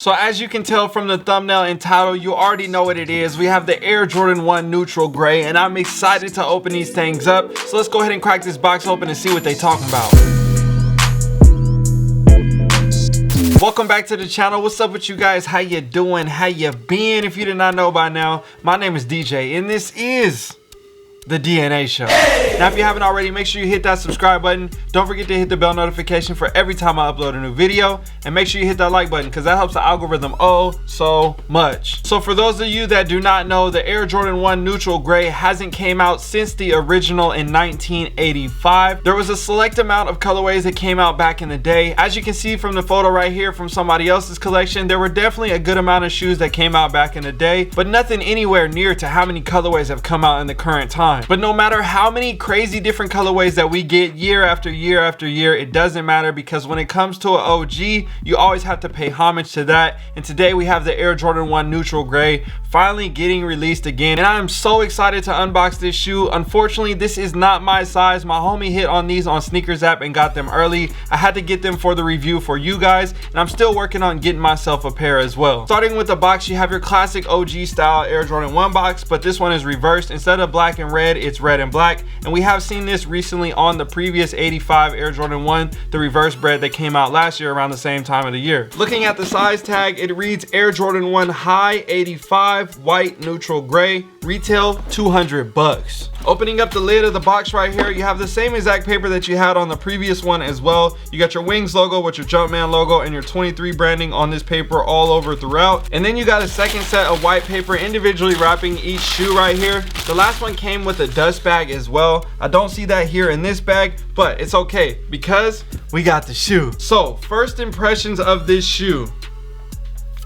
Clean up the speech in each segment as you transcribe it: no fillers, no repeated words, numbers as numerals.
So as you can tell from the thumbnail and title, you already know what it is. We have the Air Jordan 1 Neutral Gray, and I'm excited to open these things up. So let's go ahead and crack this box open and see what they talking about. Welcome back to the channel. What's up with you guys? How you doing? How you been? If you did not know by now, my name is DJ, and this is the DNA Show. Now, if you haven't already, make sure you hit that subscribe button. Don't forget to hit the bell notification for every time I upload a new video, and make sure you hit that like button because that helps the algorithm oh so much. So for those of you that do not know, the Air Jordan 1 Neutral Gray hasn't came out since the original in 1985. There was a select amount of colorways that came out back in the day. As you can see from the photo right here from somebody else's collection, there were definitely a good amount of shoes that came out back in the day, but nothing anywhere near to how many colorways have come out in the current time. But no matter how many crazy different colorways that we get year after year after year, it doesn't matter, because when it comes to an OG, you always have to pay homage to that. And today we have the Air Jordan 1 Neutral Gray finally getting released again, and I am so excited to unbox this shoe. Unfortunately, this is not my size. My homie hit on these on Sneakers app and got them early. I had to get them for the review for you guys, and I'm still working on getting myself a pair as well. Starting with the box, you have your classic OG style Air Jordan 1 box, but this one is reversed. Instead of black and red, it's red and black, and we have seen this recently on the previous 85 Air Jordan 1, the reverse bread that came out last year around the same time of the year. Looking at the size tag, it reads Air Jordan 1 High 85 white neutral gray, retail $200. Opening up the lid of the box right here, you have the same exact paper that you had on the previous one as well. You got your Wings logo with your Jumpman logo and your 23 branding on this paper all over throughout, and then you got a second set of white paper individually wrapping each shoe right here. The last one came with a dust bag as well. I don't see that here in this bag, but it's okay because we got the shoe. So first impressions of this shoe: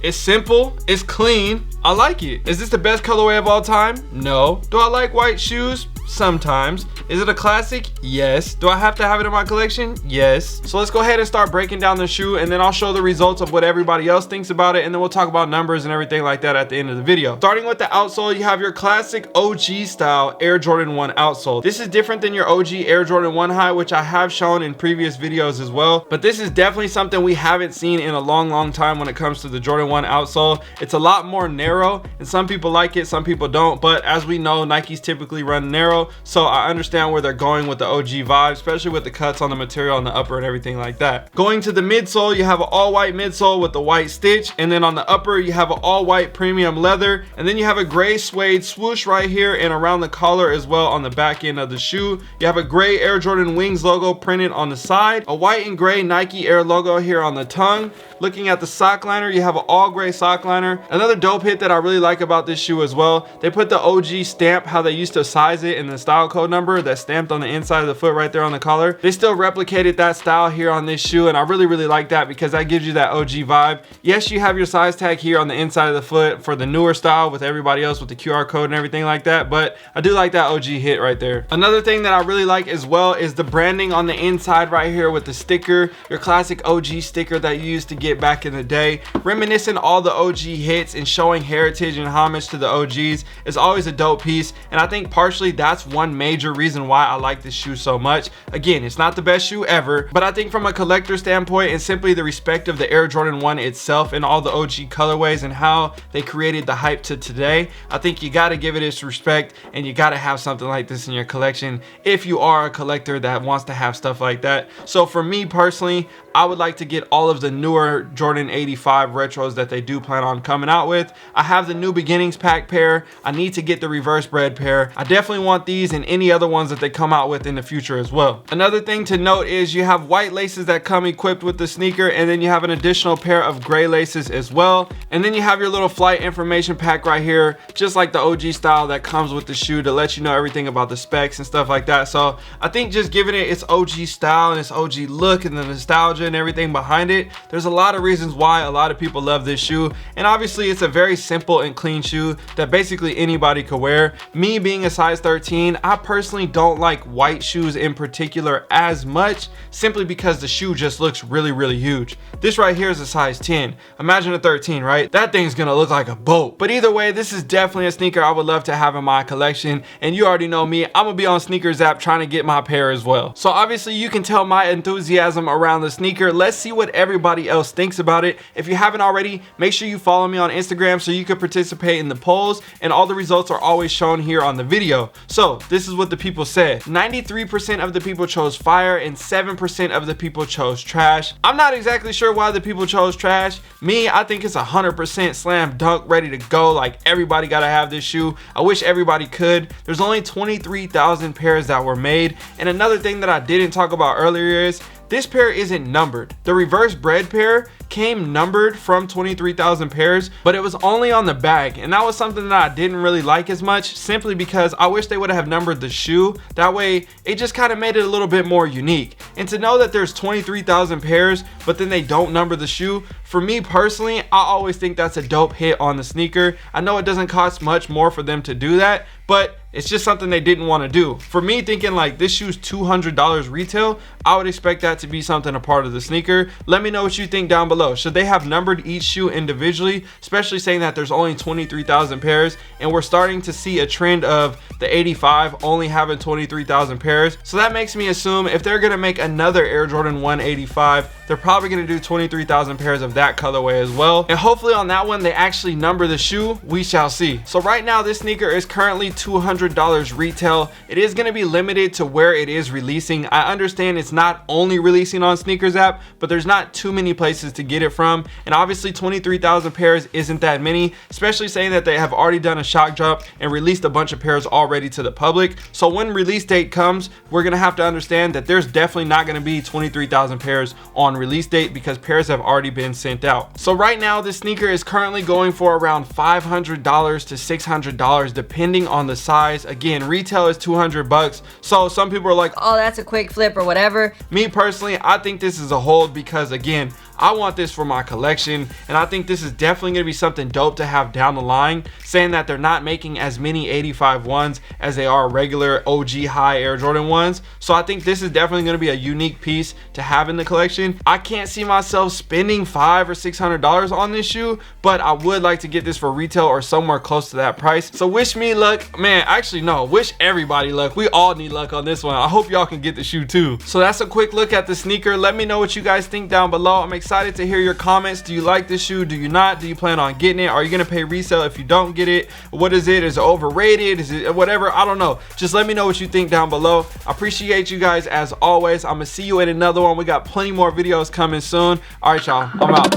it's simple, it's clean, I like it. Is this the best colorway of all time? No. Do I like white shoes? Sometimes. Is it a classic? Yes. Do I have to have it in my collection? Yes. So let's go ahead and start breaking down the shoe, and then I'll show the results of what everybody else thinks about it, and then we'll talk about numbers and everything like that at the end of the video. Starting with the outsole, you have your classic OG style Air Jordan 1 outsole. This is different than your OG Air Jordan 1 High, which I have shown in previous videos as well, but this is definitely something we haven't seen in a long time when it comes to the Jordan 1 outsole. It's a lot more narrow, and some people like it, some people don't, but as we know, Nikes typically run narrow, so I understand where they're going with the OG vibe, especially with the cuts on the material on the upper and everything like that. Going to the midsole, you have an all white midsole with the white stitch, and then on the upper you have an all white premium leather, and then you have a gray suede swoosh right here and around the collar as well on the back end of the shoe. You have a gray Air Jordan Wings logo printed on the side, a white and gray Nike Air logo here on the tongue. Looking at the sock liner, you have an all gray sock liner. Another dope hit that I really like about this shoe as well, they put the OG stamp, how they used to size it, in the style code number that's stamped on the inside of the foot right there on the collar. They still replicated that style here on this shoe, and I really like that because that gives you that OG vibe. Yes, you have your size tag here on the inside of the foot for the newer style with everybody else with the QR code and everything like that, but I do like that OG hit right there. Another thing that I really like as well is the branding on the inside right here with the sticker, your classic OG sticker that you used to get back in the day, reminiscing all the OG hits and showing heritage and homage to the OGs is always a dope piece, and I think partially that's one major reason why I like this shoe so much. Again, it's not the best shoe ever, but I think from a collector standpoint and simply the respect of the Air Jordan 1 itself and all the OG colorways and how they created the hype to today, I think you got to give it its respect, and you got to have something like this in your collection if you are a collector that wants to have stuff like that. So for me personally, I would like to get all of the newer Jordan 85 retros that they do plan on coming out with. I have the New Beginnings pack pair. I need to get the reverse bread pair. I definitely want these and any other ones that they come out with in the future as well. Another thing to note is you have white laces that come equipped with the sneaker, and then you have an additional pair of gray laces as well, and then you have your little flight information pack right here, just like the OG style that comes with the shoe, to let you know everything about the specs and stuff like that. So I think just giving it its OG style and its OG look and the nostalgia and everything behind it, there's a lot of reasons why a lot of people love this shoe, and obviously it's a very simple and clean shoe that basically anybody could wear. Me being a size 13 13. I personally don't like white shoes in particular as much, simply because the shoe just looks really huge. This right here is a size 10. Imagine a 13, right? That thing's gonna look like a boat. But either way, this is definitely a sneaker I would love to have in my collection. And you already know me, I'm gonna be on SNKRS app trying to get my pair as well. So obviously you can tell my enthusiasm around the sneaker. Let's see what everybody else thinks about it. If you haven't already, make sure you follow me on Instagram so you can participate in the polls, and all the results are always shown here on the video. So this is what the people said. 93% of the people chose fire and 7% of the people chose trash. I'm not exactly sure why the people chose trash. Me, I think it's 100% slam dunk, ready to go. Like, everybody gotta have this shoe. I wish everybody could. There's only 23,000 pairs that were made. And another thing that I didn't talk about earlier is this pair isn't numbered. The reverse bred pair came numbered from 23,000 pairs, but it was only on the bag, and that was something that I didn't really like as much, simply because I wish they would have numbered the shoe. That way it just kind of made it a little bit more unique. And to know that there's 23,000 pairs but then they don't number the shoe, for me personally, I always think that's a dope hit on the sneaker. I know it doesn't cost much more for them to do that, but it's just something they didn't want to do. For me, thinking like this shoe's $200 retail, I would expect that to be something a part of the sneaker. Let me know what you think down below. Should they have numbered each shoe individually, especially saying that there's only 23,000 pairs, and we're starting to see a trend of the 85 only having 23,000 pairs. So that makes me assume if they're gonna make another Air Jordan 1 85, they're probably gonna do 23,000 pairs of that colorway as well. And hopefully on that one, they actually number the shoe. We shall see. So right now, this sneaker is currently $200 retail. It is going to be limited to where it is releasing. I understand it's not only releasing on SNKRS app, but there's not too many places to get it from. And obviously 23,000 pairs isn't that many, especially saying that they have already done a shock drop and released a bunch of pairs already to the public. So when release date comes, we're going to have to understand that there's definitely not going to be 23,000 pairs on release date, because pairs have already been sent out. So right now, this sneaker is currently going for around $500 to $600 depending on the size. Again, retail is 200 bucks. So some people are like, oh, that's a quick flip or whatever. Me personally, I think this is a hold, because again, I want this for my collection, and I think this is definitely going to be something dope to have down the line, saying that they're not making as many 85 ones as they are regular OG high Air Jordan ones. So I think this is definitely going to be a unique piece to have in the collection. I can't see myself spending $500 or $600 on this shoe, but I would like to get this for retail or somewhere close to that price. So wish me luck, man. Actually, no, wish everybody luck. We all need luck on this one. I hope y'all can get the shoe too. So that's a quick look at the sneaker. Let me know what you guys think down below. I'm excited to hear your comments. Do you like this shoe? Do you not? Do you plan on getting it? Are you gonna pay resale if you don't get it? What is it? Is it overrated? Is it whatever? I don't know. Just let me know what you think down below. I appreciate you guys as always. I'm gonna see you in another one. We got plenty more videos coming soon. All right, y'all, I'm out.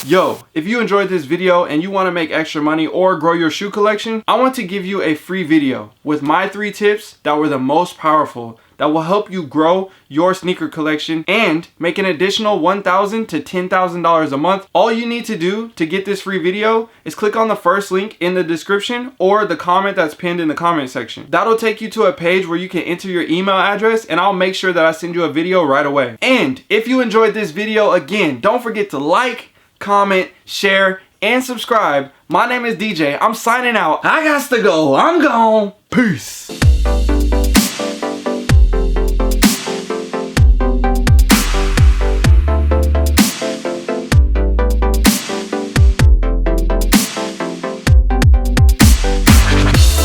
Yo, if you enjoyed this video and you want to make extra money or grow your shoe collection, I want to give you a free video with my 3 tips that were the most powerful, that will help you grow your sneaker collection and make an additional $1,000 to $10,000 a month. All you need to do to get this free video is click on the first link in the description or the comment that's pinned in the comment section. That'll take you to a page where you can enter your email address, and I'll make sure that I send you a video right away. And if you enjoyed this video, again, don't forget to like, comment, share, and subscribe. My name is DJ. I'm signing out. I got to go. I'm gone. Peace.